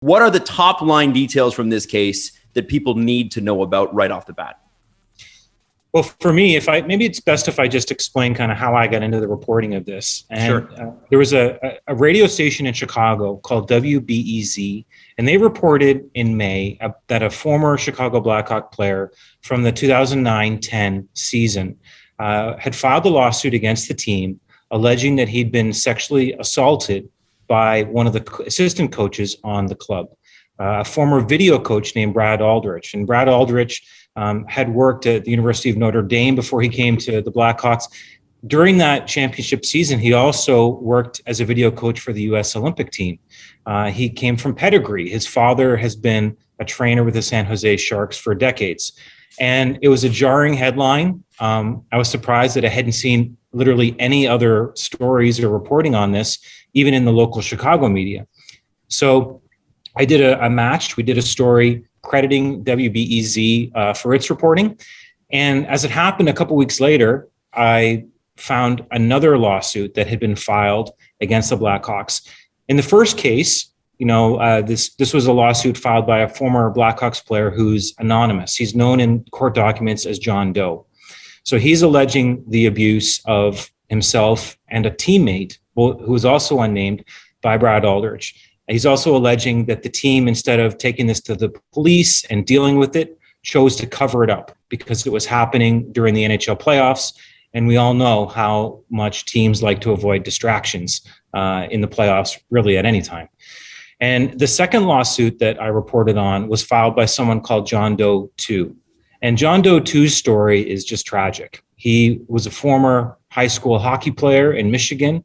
What are the top line details from this case that people need to know about right off the bat? Well, for me, maybe it's best if I just explain kind of how I got into the reporting of this. And Sure. There was a radio station in Chicago called WBEZ, and they reported in May that a former Chicago Blackhawk player from the 2009-10 season had filed a lawsuit against the team, alleging that he'd been sexually assaulted by one of the assistant coaches on the club, a former video coach named Brad Aldrich. And Brad Aldrich had worked at the University of Notre Dame before he came to the Blackhawks. During that championship season, he also worked as a video coach for the U.S. Olympic team. He came from pedigree. His father has been a trainer with the San Jose Sharks for decades. And it was a jarring headline. I was surprised that I hadn't seen literally any other stories or reporting on this, even in the local Chicago media. So I did a match. We did a story crediting WBEZ for its reporting. And as it happened, a couple weeks later, I found another lawsuit that had been filed against the Blackhawks. In the first case, this was a lawsuit filed by a former Blackhawks player who's anonymous. He's known in court documents as John Doe. So he's alleging the abuse of himself and a teammate who is also unnamed by Brad Aldrich. He's also alleging that the team, instead of taking this to the police and dealing with it, chose to cover it up because it was happening during the NHL playoffs. And we all know how much teams like to avoid distractions in the playoffs, really at any time. And the second lawsuit that I reported on was filed by someone called John Doe 2. And John Doe 2's story is just tragic. He was a former high school hockey player in Michigan.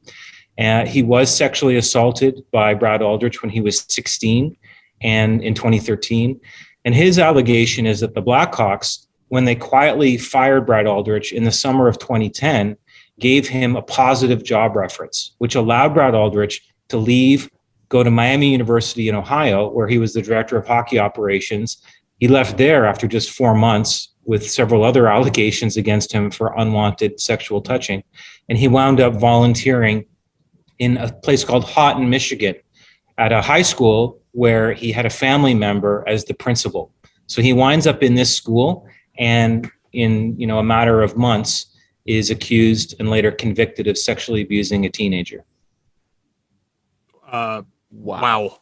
He was sexually assaulted by Brad Aldrich when he was 16 and in 2013. And his allegation is that the Blackhawks, when they quietly fired Brad Aldrich in the summer of 2010, gave him a positive job reference, which allowed Brad Aldrich to leave, go to Miami University in Ohio, where he was the director of hockey operations. He left there after just 4 months with several other allegations against him for unwanted sexual touching. And he wound up volunteering in a place called Houghton, Michigan, at a high school where he had a family member as the principal. So he winds up in this school and in a matter of months is accused and later convicted of sexually abusing a teenager. Wow.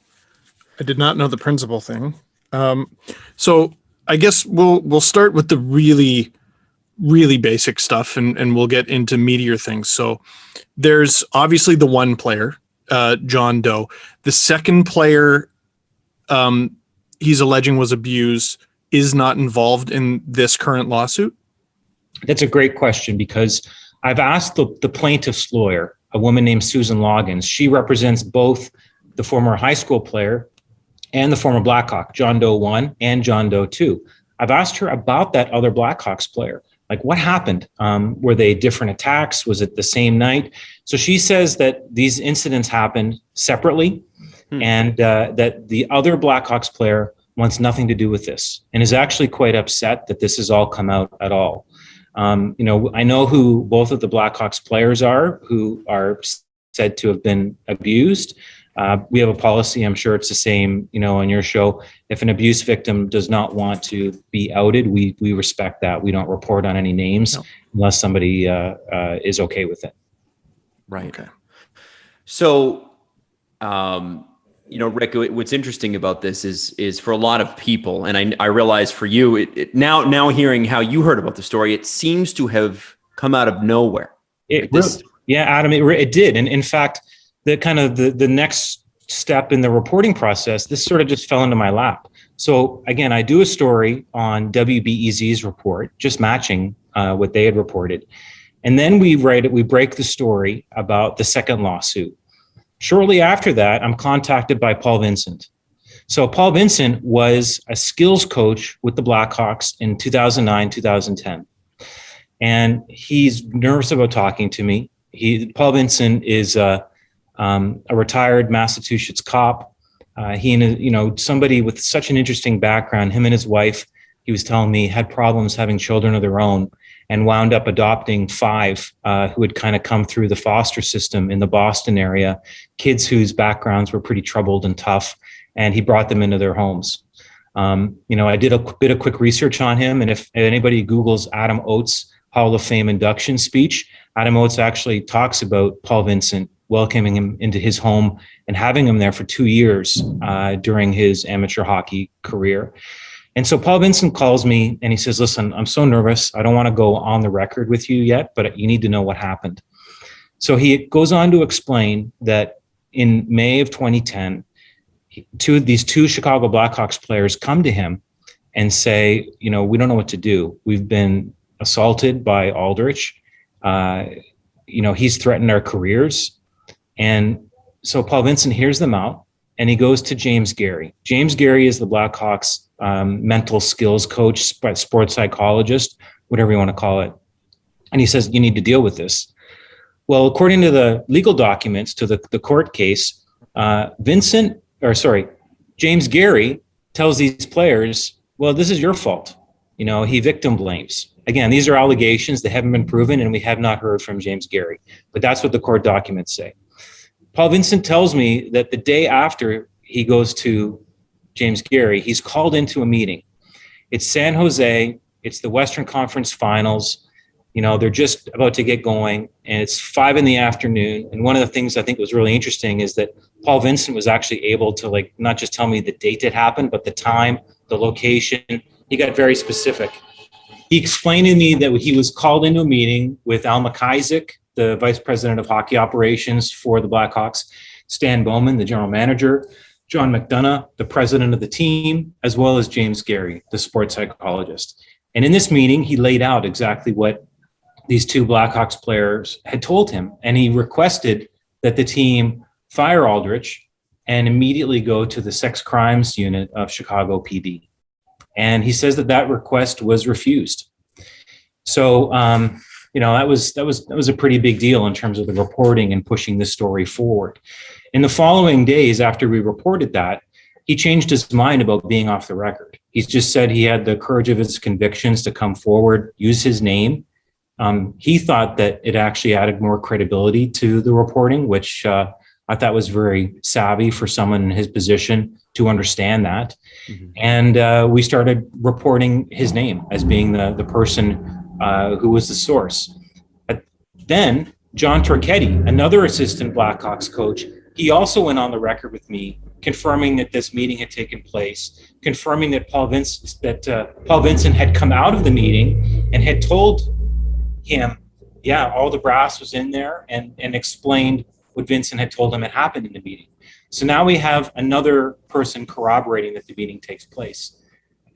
I did not know the principal thing. So I guess we'll start with the really, really basic stuff and we'll get into meatier things. So there's obviously the one player, John Doe. The second player he's alleging was abused is not involved in this current lawsuit? That's a great question because I've asked the plaintiff's lawyer, a woman named Susan Loggins. She represents both the former high school player and the former Blackhawk, John Doe 1 and John Doe 2. I've asked her about that other Blackhawks player. Like, what happened? Were they different attacks? Was it the same night? So she says that these incidents happened separately and that the other Blackhawks player wants nothing to do with this and is actually quite upset that this has all come out at all. I know who both of the Blackhawks players are who are said to have been abused. We have a policy, I'm sure it's the same, on your show. If an abuse victim does not want to be outed, we respect that. We don't report on any names unless somebody is okay with it. Right. Okay. So, Rick, what's interesting about this is for a lot of people, and I realize for you, now hearing how you heard about the story, it seems to have come out of nowhere. Yeah, Adam, it did. And in fact, the next step in the reporting process, this sort of just fell into my lap. So again, I do a story on WBEZ's report, just matching what they had reported. And then we break the story about the second lawsuit. Shortly after that, I'm contacted by Paul Vincent. So Paul Vincent was a skills coach with the Blackhawks in 2009, 2010. And he's nervous about talking to me. Paul Vincent is a retired Massachusetts cop. Somebody with such an interesting background. Him and his wife, he was telling me, had problems having children of their own and wound up adopting 5 who had kind of come through the foster system in the Boston area, kids whose backgrounds were pretty troubled and tough. and he brought them into their homes. I did a bit of quick research on him, and if anybody Googles Adam Oates Hall of Fame induction speech, Adam Oates actually talks about Paul Vincent welcoming him into his home and having him there for 2 years during his amateur hockey career. And so Paul Vincent calls me and he says, listen, I'm so nervous. I don't want to go on the record with you yet, but you need to know what happened. So he goes on to explain that in May of 2010, these two Chicago Blackhawks players come to him and say, we don't know what to do. We've been assaulted by Aldrich. He's threatened our careers. And so Paul Vincent hears them out and he goes to James Gary. James Gary is the Blackhawks mental skills coach, sports psychologist, whatever you want to call it. And he says, you need to deal with this. Well, according to the legal documents to the court case, James Gary tells these players, well, this is your fault. He victim blames. Again, these are allegations that haven't been proven, and we have not heard from James Gary. But that's what the court documents say. Paul Vincent tells me that the day after he goes to James Gary, he's called into a meeting. It's San Jose. It's the Western Conference Finals. They're just about to get going, and it's 5 p.m. And one of the things I think was really interesting is that Paul Vincent was actually able to not just tell me the date it happened, but the time, the location. He got very specific. He explained to me that he was called into a meeting with Al McIsaac, the vice president of hockey operations for the Blackhawks, Stan Bowman, the general manager, John McDonough, the president of the team, as well as James Gary, the sports psychologist. And in this meeting, he laid out exactly what these two Blackhawks players had told him. And he requested that the team fire Aldrich and immediately go to the sex crimes unit of Chicago PD. And he says that request was refused. So, that was a pretty big deal in terms of the reporting and pushing the story forward. In the following days after we reported that, he changed his mind about being off the record. He's just said he had the courage of his convictions to come forward, use his name. He thought that it actually added more credibility to the reporting, which I thought was very savvy for someone in his position to understand that. Mm-hmm. And we started reporting his name as being the person who was the source. Then John Torchetti, another assistant Blackhawks coach, he also went on the record with me, confirming that this meeting had taken place, confirming that Paul Vincent had come out of the meeting and had told him, all the brass was in there, and explained what Vincent had told him had happened in the meeting. So now we have another person corroborating that the meeting takes place.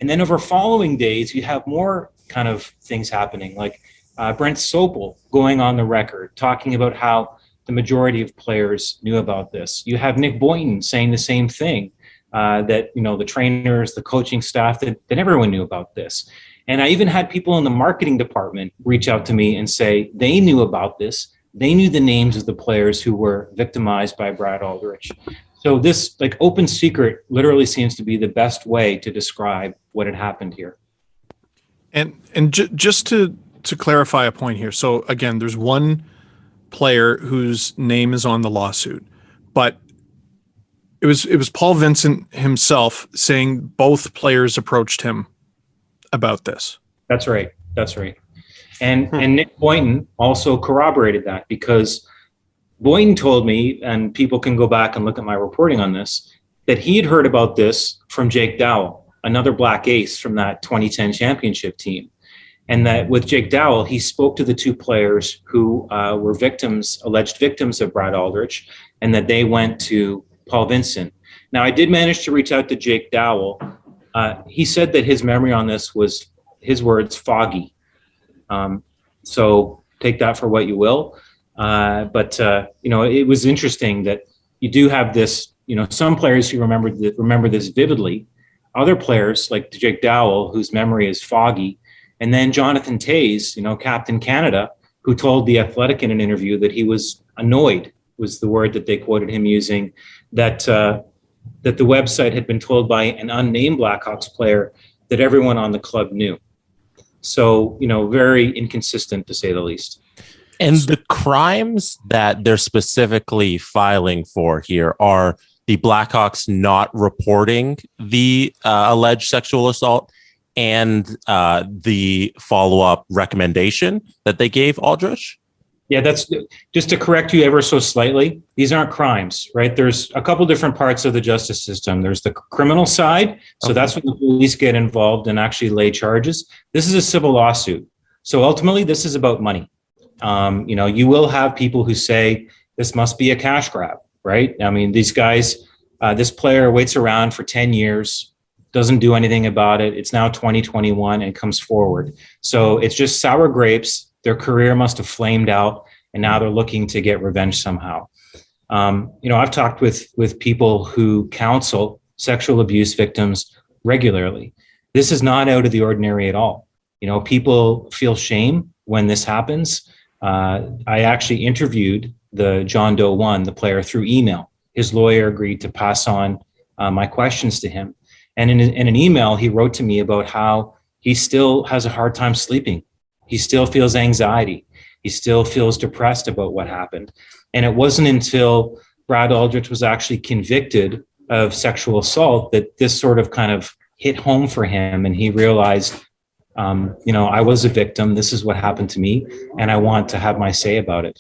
And then over following days, you have more kind of things happening, like Brent Sopel going on the record, talking about how the majority of players knew about this. You have Nick Boynton saying the same thing, that, the trainers, the coaching staff, that everyone knew about this. And I even had people in the marketing department reach out to me and say they knew about this. They knew the names of the players who were victimized by Brad Aldrich. So this open secret literally seems to be the best way to describe what had happened here. And just to clarify a point here. So again, there's one player whose name is on the lawsuit, but it was Paul Vincent himself saying both players approached him about this. That's right. And Nick Boynton also corroborated that, because Boynton told me, and people can go back and look at my reporting on this, that he had heard about this from Jake Dowell, another Black Ace from that 2010 championship team. And that with Jake Dowell, he spoke to the two players who were alleged victims of Brad Aldrich, and that they went to Paul Vincent. Now, I did manage to reach out to Jake Dowell. He said that his memory on this was, his words, foggy. So take that for what you will. But it was interesting that you do have this, some players who remember this vividly, other players like Jake Dowell, whose memory is foggy. And then Jonathan Toews, Captain Canada, who told The Athletic in an interview that he was annoyed, was the word that they quoted him using, that the website had been told by an unnamed Blackhawks player that everyone on the club knew. So, very inconsistent, to say the least. And the crimes that they're specifically filing for here are the Blackhawks not reporting the alleged sexual assault and the follow-up recommendation that they gave Aldrich? Yeah, that's just to correct you ever so slightly. These aren't crimes, right? There's a couple different parts of the justice system. There's the criminal side. So that's when the police get involved and actually lay charges. This is a civil lawsuit. So ultimately, this is about money. You will have people who say this must be a cash grab, right? I mean, these guys, this player waits around for 10 years, doesn't do anything about it. It's now 2021 and comes forward. So it's just sour grapes. Their career must have flamed out, and now they're looking to get revenge somehow. I've talked with people who counsel sexual abuse victims regularly. This is not out of the ordinary at all. People feel shame when this happens. I actually interviewed the John Doe 1, the player, through email. His lawyer agreed to pass on my questions to him. And in an email, he wrote to me about how he still has a hard time sleeping. He still feels anxiety. He still feels depressed about what happened. And it wasn't until Brad Aldrich was actually convicted of sexual assault that this sort of kind of hit home for him. And he realized, I was a victim. This is what happened to me. And I want to have my say about it.